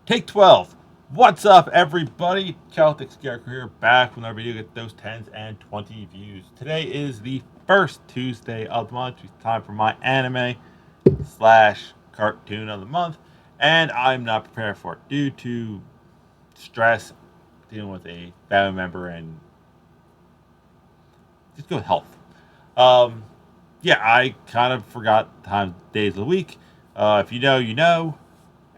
Take 12. What's up, everybody? Celtic Scarecrow here, back whenever you get those 10s and 20 views. Today is the first Tuesday of the month. It's time for my anime slash cartoon of the month, and I'm not prepared for it due to stress, dealing with a family member, and just good health. Um, yeah, I kind of forgot the time days of the week. If you know, you know.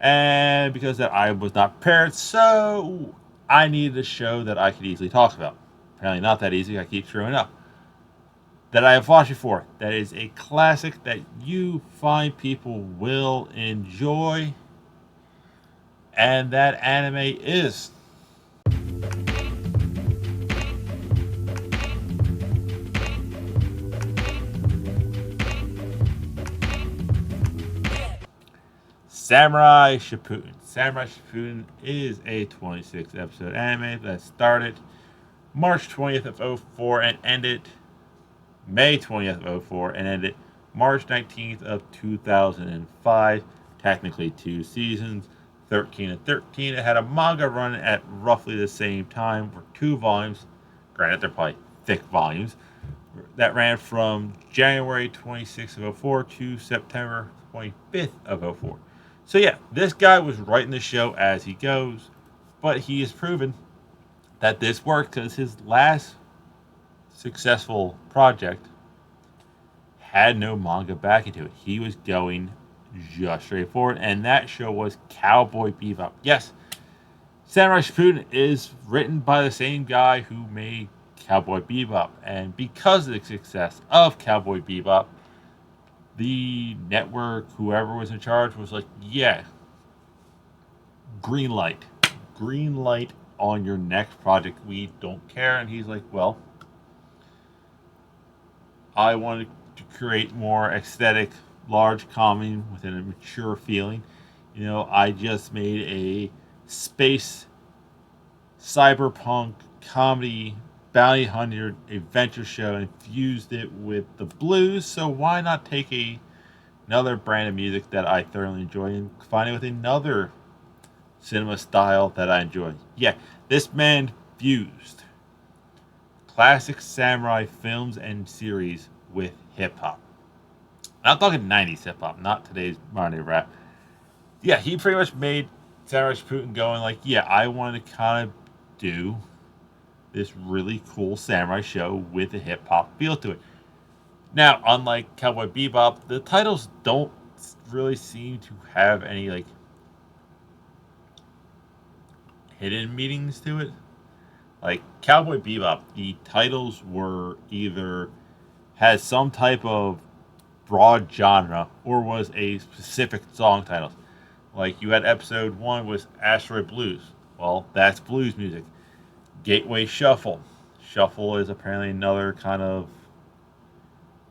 And because that I was not prepared, so I needed a show that I could easily talk about. Apparently not that easy, I keep screwing up. That I have watched before. That is a classic that you find people will enjoy. And that anime is Samurai Shippuden. Samurai Shippuden is a 26 episode anime that started March 20th of '04 and ended May 20th of '04 and ended March 19th of 2005. Technically 2 seasons, 13 and 13. It had a manga run at roughly the same time for 2 volumes. Granted, they're probably thick volumes. That ran from January 26th of '04 to September 25th of '04. So yeah, this guy was writing the show as he goes, but he has proven that this worked because his last successful project had no manga back into it. He was going just straightforward, and that show was Cowboy Bebop. Yes, Samurai Shippuden is written by the same guy who made Cowboy Bebop, and because of the success of Cowboy Bebop, the network, whoever was in charge, was like, yeah, green light. Green light on your next project. We don't care. And he's like, well, I wanted to create more aesthetic, large comedy with a mature feeling. You know, I just made a space cyberpunk comedy bounty hunter adventure show and fused it with the blues. So why not take another brand of music that I thoroughly enjoy and combine it with another cinema style that I enjoy? Yeah, this man fused classic samurai films and series with hip hop. I'm talking 90s hip hop, not today's modern day rap. Yeah, he pretty much made Samurai Putin going like, yeah, I want to kind of do this really cool samurai show with a hip hop feel to it. Now, unlike Cowboy Bebop, the titles don't really seem to have any like hidden meanings to it. Like Cowboy Bebop, the titles were either had some type of broad genre or was a specific song title. Like you had episode 1 was Asteroid Blues. Well, that's blues music. Gateway Shuffle. Shuffle is apparently another kind of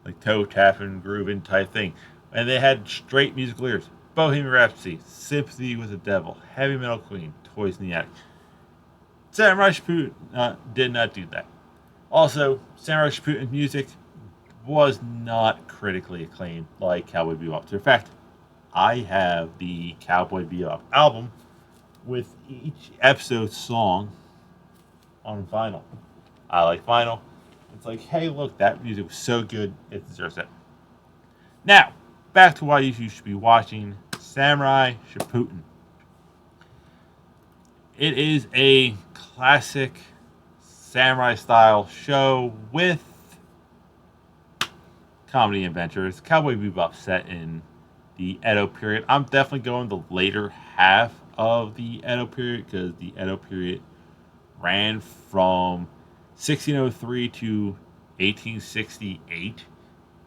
like toe tapping, grooving type thing. And they had straight musical lyrics. Bohemian Rhapsody, Sympathy with the Devil, Heavy Metal Queen, Toys in the Attic. Samurai Shippuden did not do that. Also, Samurai Shippuden's music was not critically acclaimed like Cowboy Bebop. So in fact, I have the Cowboy Bebop album with each episode song on vinyl. I like vinyl. It's like, hey, look, that music was so good, it deserves it. Now, back to why you should be watching Samurai Shippuden. It is a classic samurai style show with comedy adventures. Cowboy Bebop set in the Edo period. I'm definitely going the later half of the Edo period because the Edo period ran from 1603 to 1868,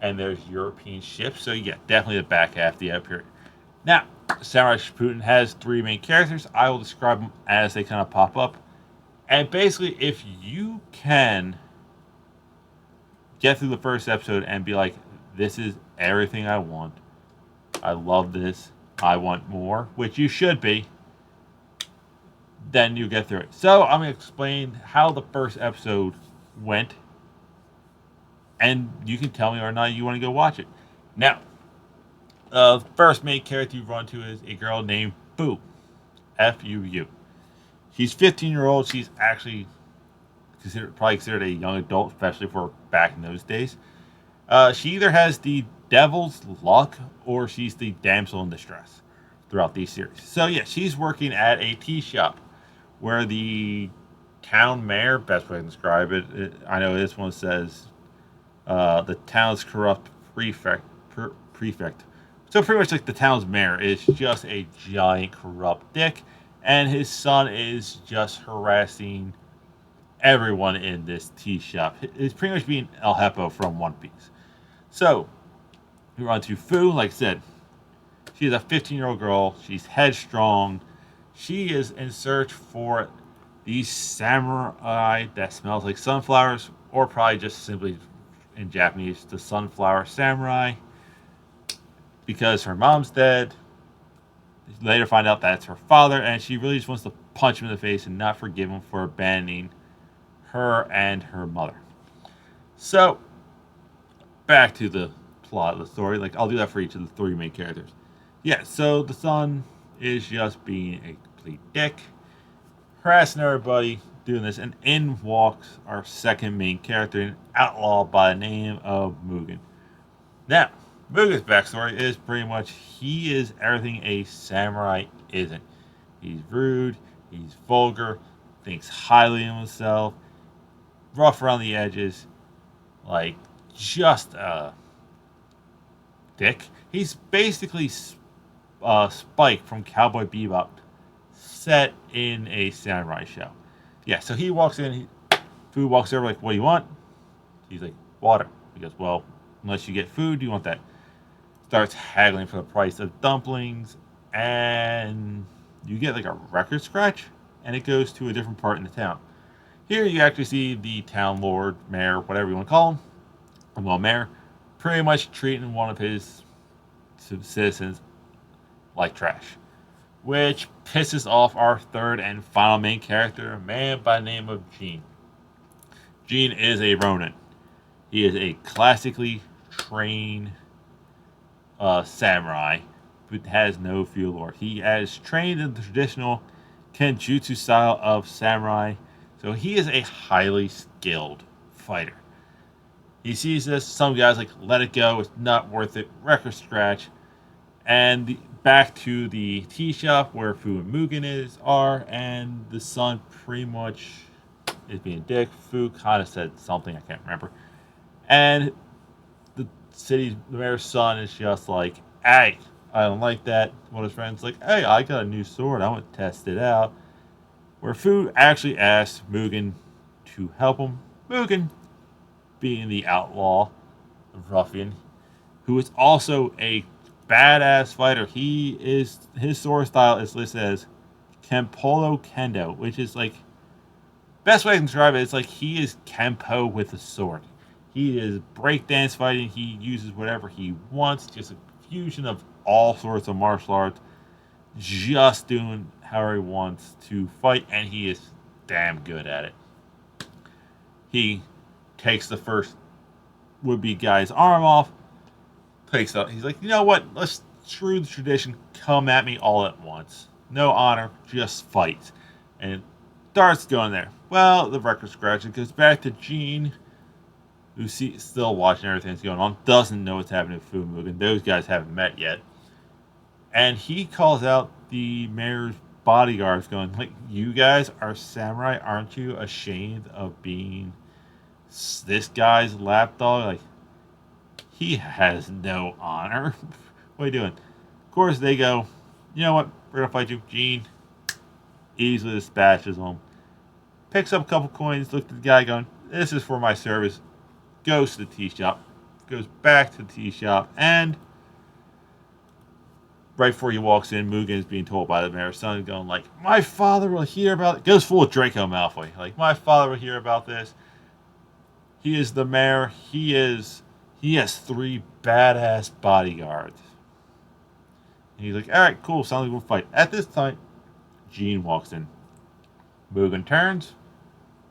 and there's European ships. So yeah, definitely the back half of the Edo period. Now, Samurai Shippuden has 3 main characters. I will describe them as they kind of pop up. And basically, if you can get through the first episode and be like, this is everything I want. I love this. I want more, which you should be. Then you get through it. So I'm going to explain how the first episode went. And you can tell me or not you want to go watch it. Now, the first main character you run to is a girl named Boo. FUU. She's 15-year-old. She's actually probably considered a young adult, especially for back in those days. She either has the devil's luck or she's the damsel in distress throughout these series. So yeah, she's working at a tea shop where the town mayor, best way to describe it, I know this one says the town's corrupt prefect. So pretty much like the town's mayor is just a giant corrupt dick, and his son is just harassing everyone in this tea shop. It's pretty much being El Hippo from One Piece. So we're on to Fu. Like I said, she's a 15-year-old girl. She's headstrong. She is in search for the samurai that smells like sunflowers, or probably just simply in Japanese, the sunflower samurai, because her mom's dead. Later find out that's her father, and she really just wants to punch him in the face and not forgive him for abandoning her and her mother. So, back to the plot of the story. Like, I'll do that for each of the three main characters. Yeah, so the son is just being a complete dick, harassing everybody, doing this, and in walks our second main character, an outlaw by the name of Mugen. Now, Mugen's backstory is pretty much he is everything a samurai isn't. He's rude, he's vulgar, thinks highly of himself, rough around the edges, like just a dick. He's basically Spike from Cowboy Bebop set in a samurai show. Yeah, so he walks in, Fu walks over like, what do you want? He's like, water. He goes, well, unless you get food, you want that. Starts haggling for the price of dumplings, and you get like a record scratch, and it goes to a different part in the town. Here you actually see the town lord, mayor, whatever you want to call him, well, mayor, pretty much treating one of his citizens like trash, which pisses off our third and final main character, a man by the name of Gene. Gene is a Ronin. He is a classically trained samurai, but has no field lore. He is trained in the traditional kenjutsu style of samurai, so he is a highly skilled fighter. He sees this, some guys like, let it go, it's not worth it, record scratch, and back to the tea shop where Fu and Mugen are, and the son pretty much is being a dick. Fu kind of said something, I can't remember. And the mayor's son is just like, hey, I don't like that. One of his friends like, hey, I got a new sword, I want to test it out. Where Fu actually asks Mugen to help him. Mugen, being the outlaw, ruffian, who is also a badass fighter. His sword style is listed as Kempolo Kendo, which is like, best way I can describe it, it's like he is Kempo with a sword. He is breakdance fighting. He uses whatever he wants. Just a fusion of all sorts of martial arts. Just doing how he wants to fight. And he is damn good at it. He takes the first would-be guy's arm off. Takes up. He's like, you know what? Let's screw the tradition. Come at me all at once. No honor. Just fight. And starts going there. Well, the record scratch. It goes back to Gene, who's still watching everything that's going on, doesn't know what's happening with Fu and Mugen. Those guys haven't met yet. And he calls out the mayor's bodyguards going, like, you guys are samurai, aren't you ashamed of being this guy's lapdog? Like, he has no honor. What are you doing? Of course, they go, you know what? We're going to fight you. Gene easily dispatches them. Picks up a couple coins, looks at the guy going, this is for my service. Goes to the tea shop, goes back to the tea shop, and right before he walks in, Mugen is being told by the mayor's son, going like, my father will hear about it. Goes full of Draco Malfoy. Like, my father will hear about this. He is the mayor. He has 3 badass bodyguards. And he's like, all right, cool, sounds like we'll fight. At this time, Gene walks in. Mugen turns,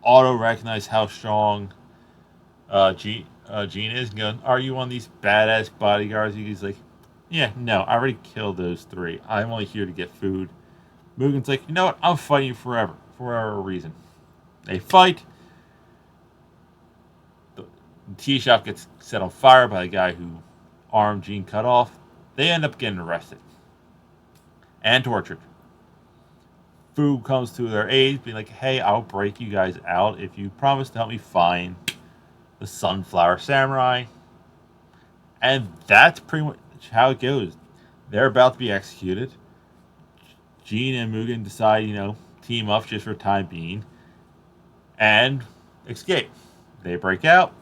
auto-recognize how strong Gene is, going, are you one of these badass bodyguards? He's like, yeah, no, I already killed those 3. I'm only here to get food. Mugen's like, you know what? I'm fighting you forever for a reason. They fight. The tea shop gets set on fire by the guy who armed Gene cut off. They end up getting arrested and tortured. Fu comes to their aid, being like, hey, I'll break you guys out if you promise to help me find the Sunflower Samurai. And that's pretty much how it goes. They're about to be executed. Gene and Mugen decide, team up just for the time being and escape. They break out.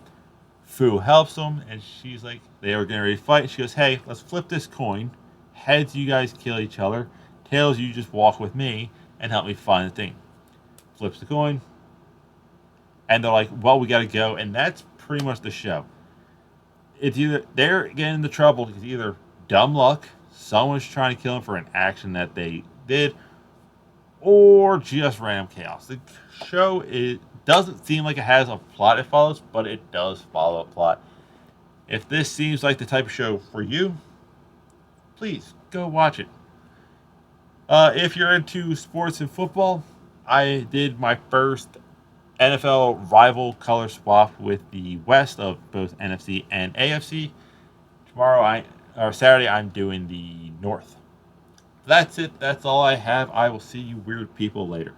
Fu helps them, and she's like, they were getting ready to fight. She goes, hey, let's flip this coin. Heads, you guys kill each other. Tails, you just walk with me and help me find the thing. Flips the coin. And they're like, well, we got to go. And that's pretty much the show. It's either they're getting into trouble. It's either dumb luck, someone's trying to kill them for an action that they did, or just random chaos. The show doesn't seem like it has a plot it follows, but it does follow a plot. If this seems like the type of show for you, please go watch it. If you're into sports and football, I did my first NFL rival color swap with the West of both NFC and AFC. Saturday, I'm doing the North. That's it. That's all I have. I will see you weird people later.